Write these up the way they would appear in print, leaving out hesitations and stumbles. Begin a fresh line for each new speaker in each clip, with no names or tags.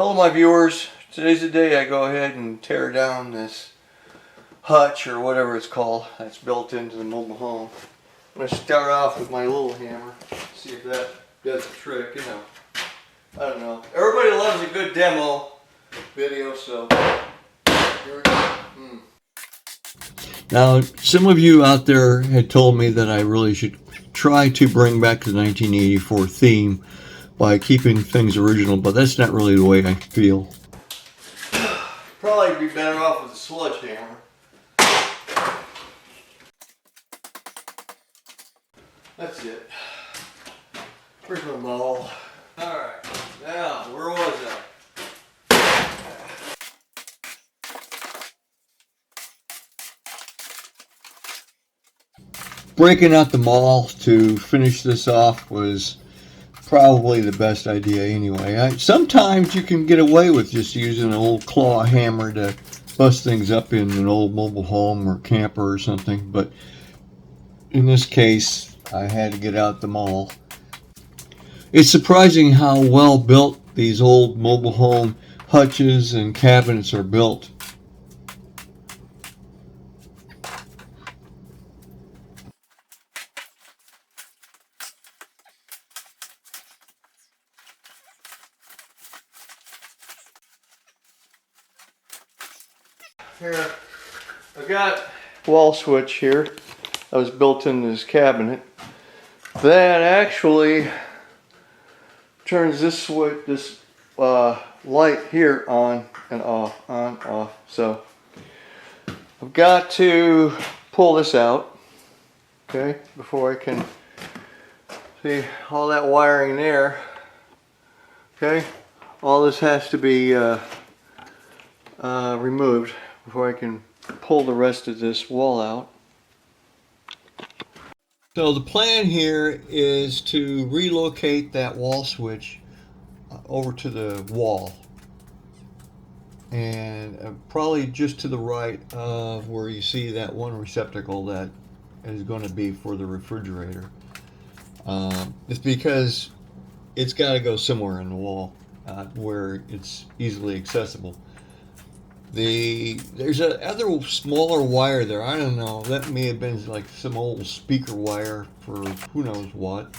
Hello my viewers, today's the day I go ahead and tear down this hutch or whatever it's called that's built into the mobile home. I'm going to start off with my little hammer, see if that does the trick, you know. I don't know. Everybody loves a good demo video, so here we go. Now, some of you out there had told me that I really should try to bring back the 1984 theme by keeping things original, but that's not really the way I feel. Probably be better off with a sledgehammer. That's it. Where's my maul? Alright, now, where was I? Breaking out the maul to finish this off was probably the best idea anyway. Sometimes you can get away with just using an old claw hammer to bust things up in an old mobile home or camper or something, but in this case I had to get out the maul. It's surprising how well built these old mobile home hutches and cabinets are built. Here, I've got a wall switch here that was built into this cabinet that actually turns this switch, this light here on and off, on, off. So I've got to pull this out, okay, before I can see all that wiring there. Okay, all this has to be removed before I can pull the rest of this wall out. So the plan here is to relocate that wall switch over to the wall, and probably just to the right of where you see that one receptacle that is going to be for the refrigerator. It's because it's got to go somewhere in the wall where it's easily accessible. There's a other smaller wire there. I don't know. That may have been like some old speaker wire for who knows what.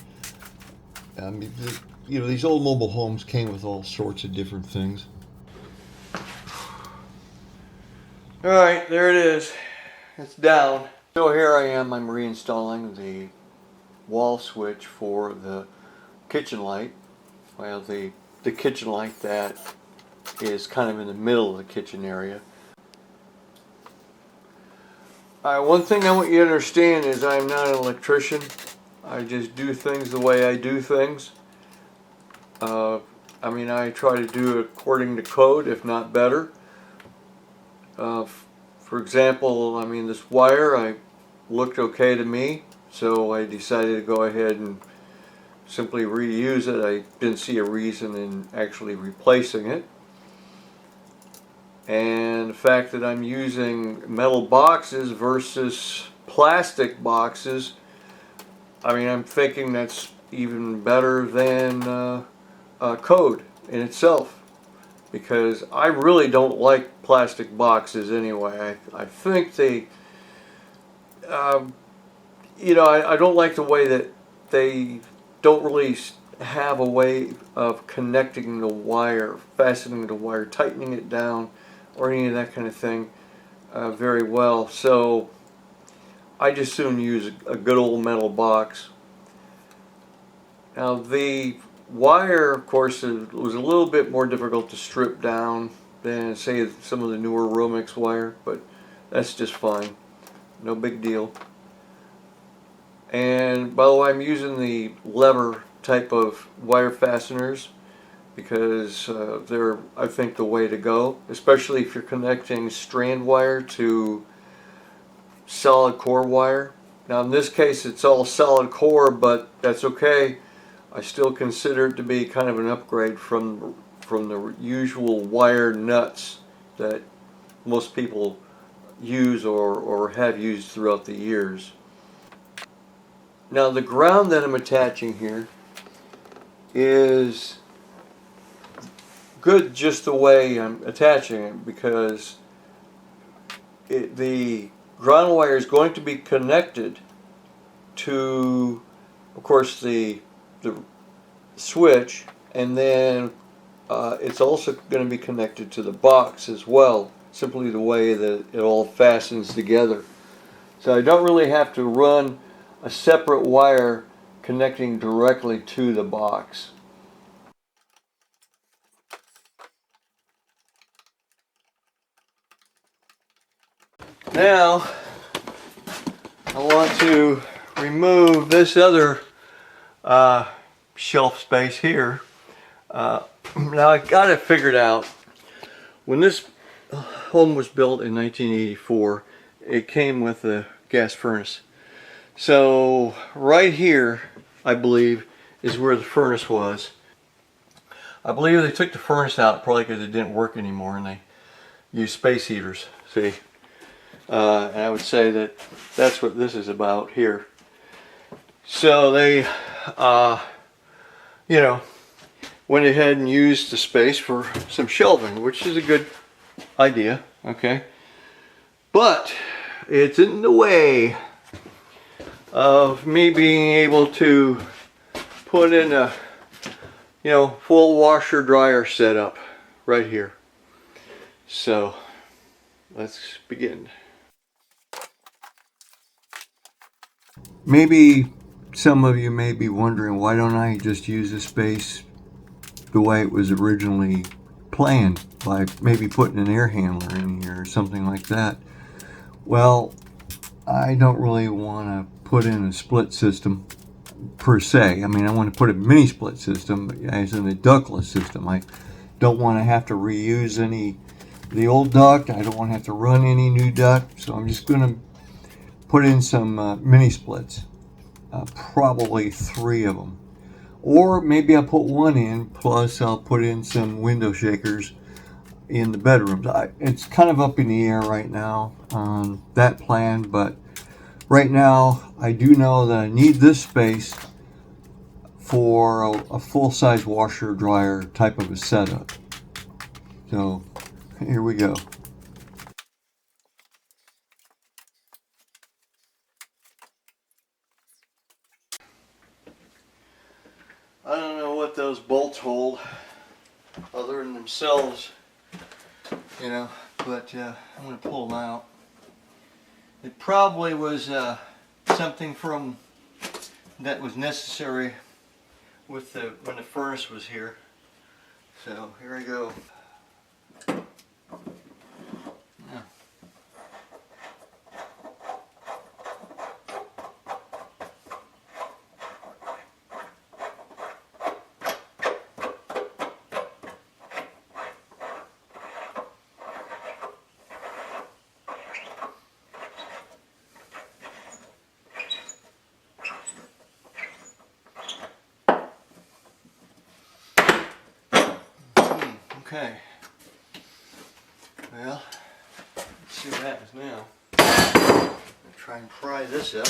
You know, these old mobile homes came with all sorts of different things. All right, there it is. It's down. So here I am. I'm reinstalling the wall switch for the kitchen light. Well, the kitchen light that is kind of in the middle of the kitchen area. One thing I want you to understand is I'm not an electrician. I just do things the way I do things. I mean, I try to do it according to code, if not better. For example, I mean, this wire looked okay to me, so I decided to go ahead and simply reuse it. I didn't see a reason in actually replacing it. And the fact that I'm using metal boxes versus plastic boxes, I mean, I'm thinking that's even better than code in itself, because I really don't like plastic boxes anyway. I think they, you know, I don't like the way that they don't really have a way of connecting the wire, fastening the wire, tightening it down, or any of that kind of thing very well. So I just soon use a good old metal box. Now the wire, of course, was a little bit more difficult to strip down than, say, some of the newer Romex wire, but that's just fine. No big deal. And by the way, I'm using the lever type of wire fasteners because they're, I think, the way to go, especially if you're connecting strand wire to solid core wire. Now in this case it's all solid core, but that's okay. I still consider it to be kind of an upgrade from the usual wire nuts that most people use or have used throughout the years. Now the ground that I'm attaching here is good just the way I'm attaching it, because the ground wire is going to be connected to, of course, the switch, and then it's also going to be connected to the box as well, simply the way that it all fastens together. So I don't really have to run a separate wire connecting directly to the box. Now I want to remove this other shelf space here. Now I got it figured out. When this home was built in 1984, it came with a gas furnace. So right here, I believe, is where the furnace was. I believe they took the furnace out probably because it didn't work anymore, and they used space heaters. See, and I would say that that's what this is about here. So they, you know, went ahead and used the space for some shelving, which is a good idea, okay? But it's in the way of me being able to put in a, you know, full washer dryer setup right here. So let's begin. Maybe some of you may be wondering, why don't I just use this space the way it was originally planned, by maybe putting an air handler in here or something like that. Well, I don't really want to put in a split system per se. I mean, I want to put a mini split system, as in a ductless system. I don't want to have to reuse the old duct. I don't want to have to run any new duct. So I'm just going to put in some mini splits, probably 3 of them. Or maybe I'll put 1 in, plus I'll put in some window shakers in the bedrooms. It's kind of up in the air right now on that plan, but right now I do know that I need this space for a full-size washer dryer type of a setup. So here we go. I don't know what those bolts hold other than themselves, you know, but I'm going to pull them out. It probably was something from that was necessary with when the furnace was here. So here I go. Yeah. Okay, well, let's see what happens now. I'm going to try and pry this up.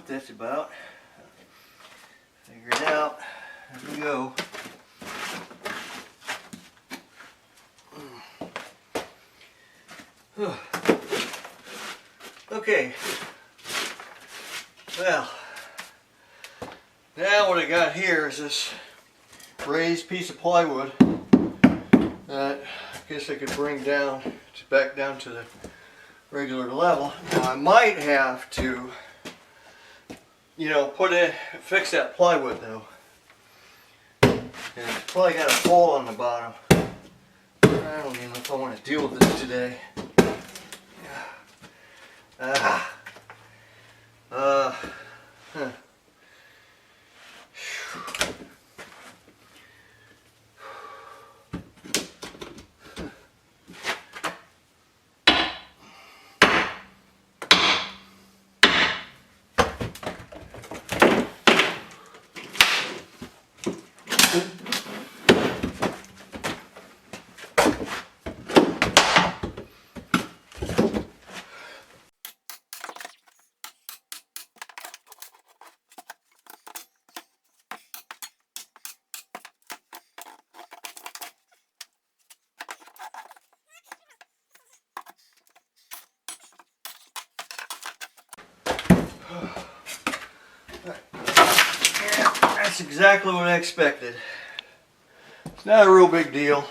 That's about. Figure it out as we go. Okay. Well, now what I got here is this raised piece of plywood that I guess I could bring down back down to the regular level. Now I might have to, you know, fix that plywood though. And it's probably got a hole on the bottom. I don't even know if I want to deal with this today. Huh. Yeah, that's exactly what I expected. It's not a real big deal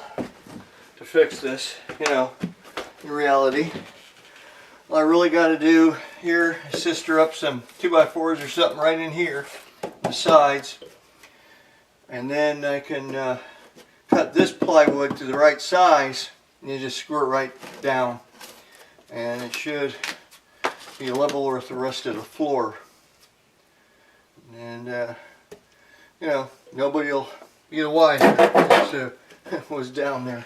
to fix this, you know, in reality. All I really got to do here is sister up some 2x4s or something right in here, the sides, and then I can cut this plywood to the right size, and you just screw it right down, and it should be level with the rest of the floor. And you know, nobody will be the wiser as to what was down there.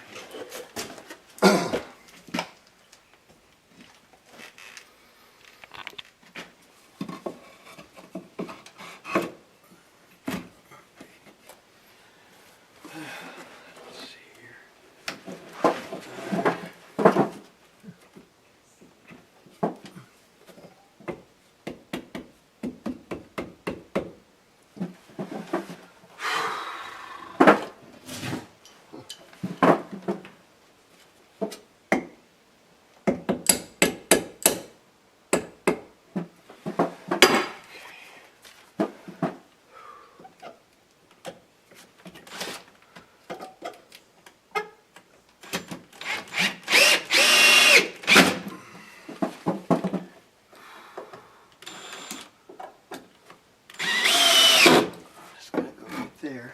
There.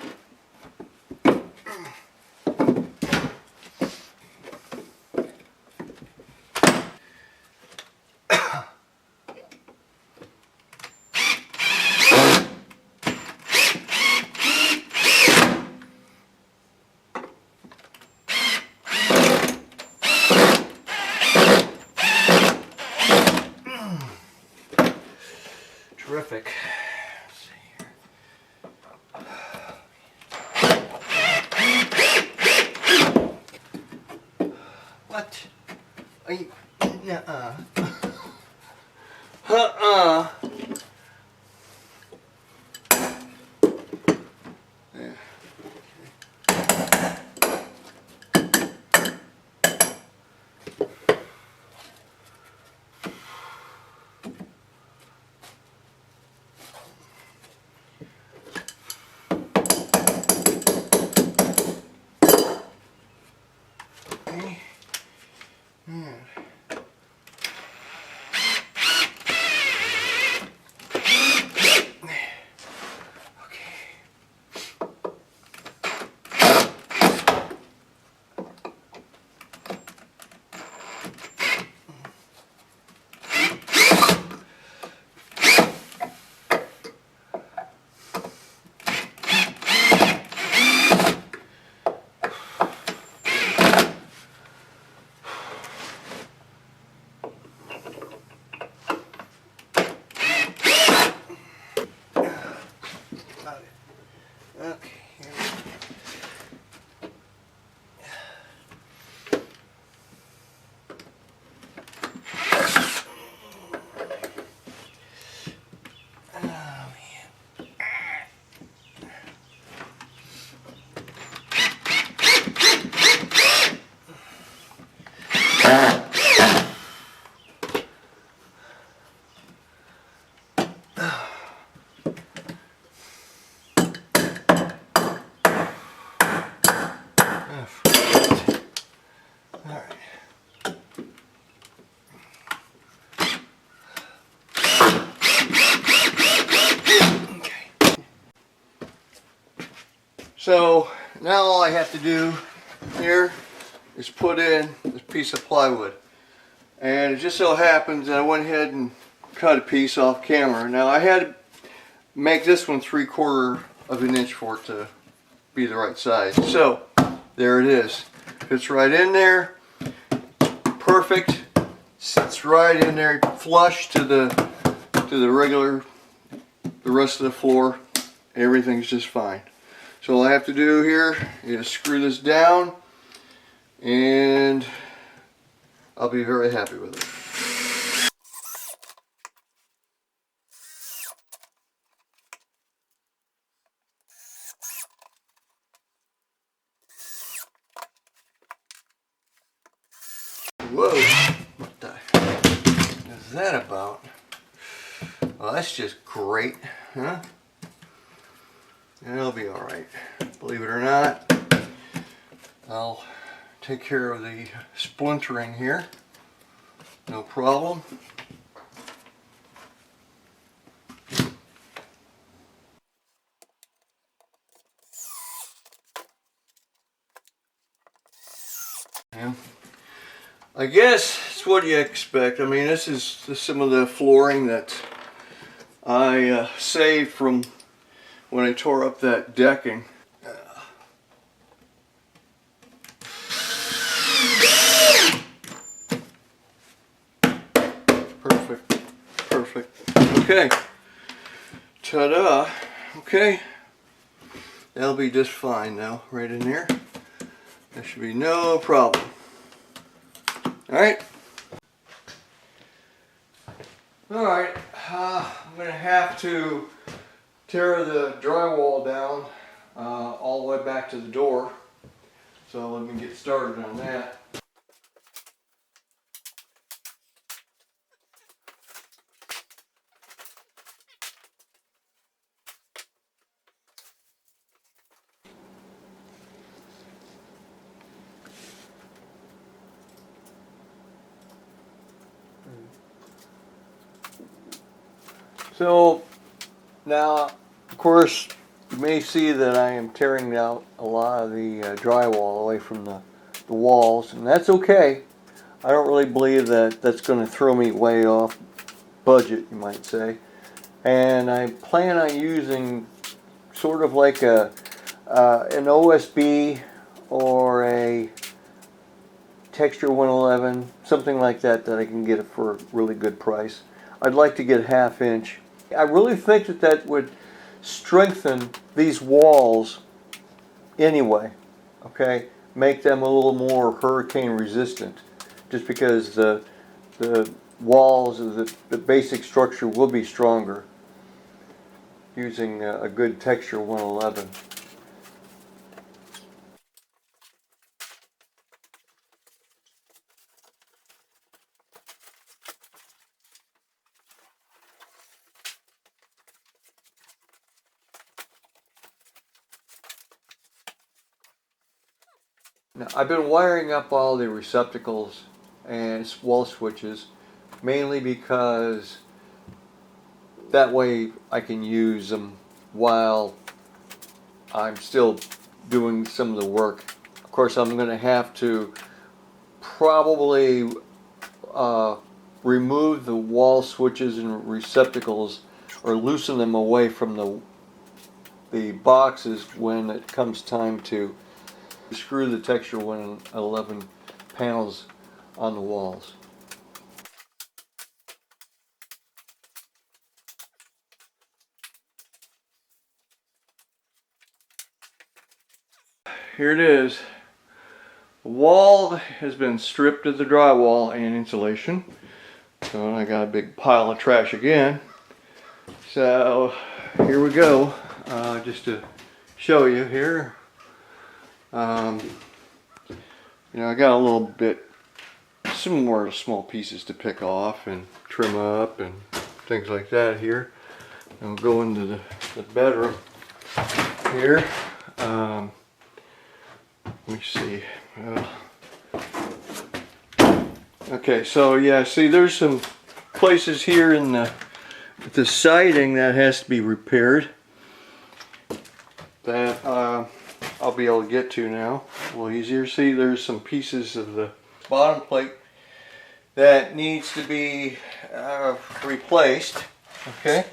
Terrific. What? Are you? Nuh-uh. Uh-uh. Yeah. Okay. Yeah. Okay, here we go. So now all I have to do here is put in this piece of plywood, And it just so happens that I went ahead and cut a piece off camera. Now I had to make this one 3/4 of an inch for it to be the right size. So there it is. Fits right in there. Perfect. Sits right in there, flush to the rest of the floor. Everything's just fine. So all I have to do here is screw this down, and I'll be very happy with it. Whoa, what the heck is that about? Well, that's just great, huh? It'll be alright. Believe it or not, I'll take care of the splintering here. No problem. Yeah. I guess it's what you expect. I mean, this is some of the flooring that I saved from when I tore up that decking. Perfect. Perfect. Okay. Ta-da. Okay. That'll be just fine now, right in there. There should be no problem. Alright. Alright. I'm going to have to tear the drywall down all the way back to the door. So let me get started on that. So now, of course, you may see that I am tearing out a lot of the drywall away from the walls, and that's okay. I don't really believe that that's going to throw me way off budget, you might say. And I plan on using sort of like an OSB or a Texture 111, something like that I can get it for a really good price. I'd like to get 1/2 inch. I really think that that would strengthen these walls anyway, okay? Make them a little more hurricane resistant, just because the walls of the basic structure will be stronger using a good Texture 111. Now, I've been wiring up all the receptacles and wall switches mainly because that way I can use them while I'm still doing some of the work. Of course, I'm going to have to probably remove the wall switches and receptacles or loosen them away from the boxes when it comes time to screw the Texture 111 panels on the walls. Here it is. The wall has been stripped of the drywall and insulation. So I got a big pile of trash again. So here we go. Just to show you here. You know, I got a little bit, some more small pieces to pick off and trim up and things like that here. And we'll go into the bedroom here. Let me see. Okay, so yeah, see there's some places here in the siding that has to be repaired that I'll be able to get to now a little easier. See, there's some pieces of the bottom plate that needs to be replaced. Okay,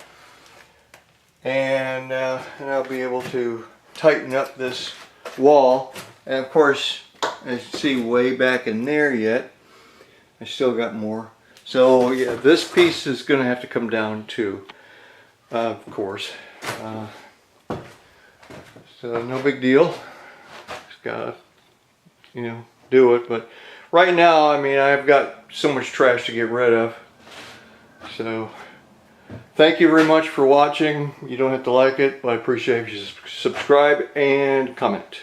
and I'll be able to tighten up this wall. And of course, as you see, way back in there yet, I still got more. So yeah, this piece is going to have to come down too, of course. So no big deal. Just gotta, do it. But right now, I mean, I've got so much trash to get rid of. So thank you very much for watching. You don't have to like it, but I appreciate if you subscribe and comment.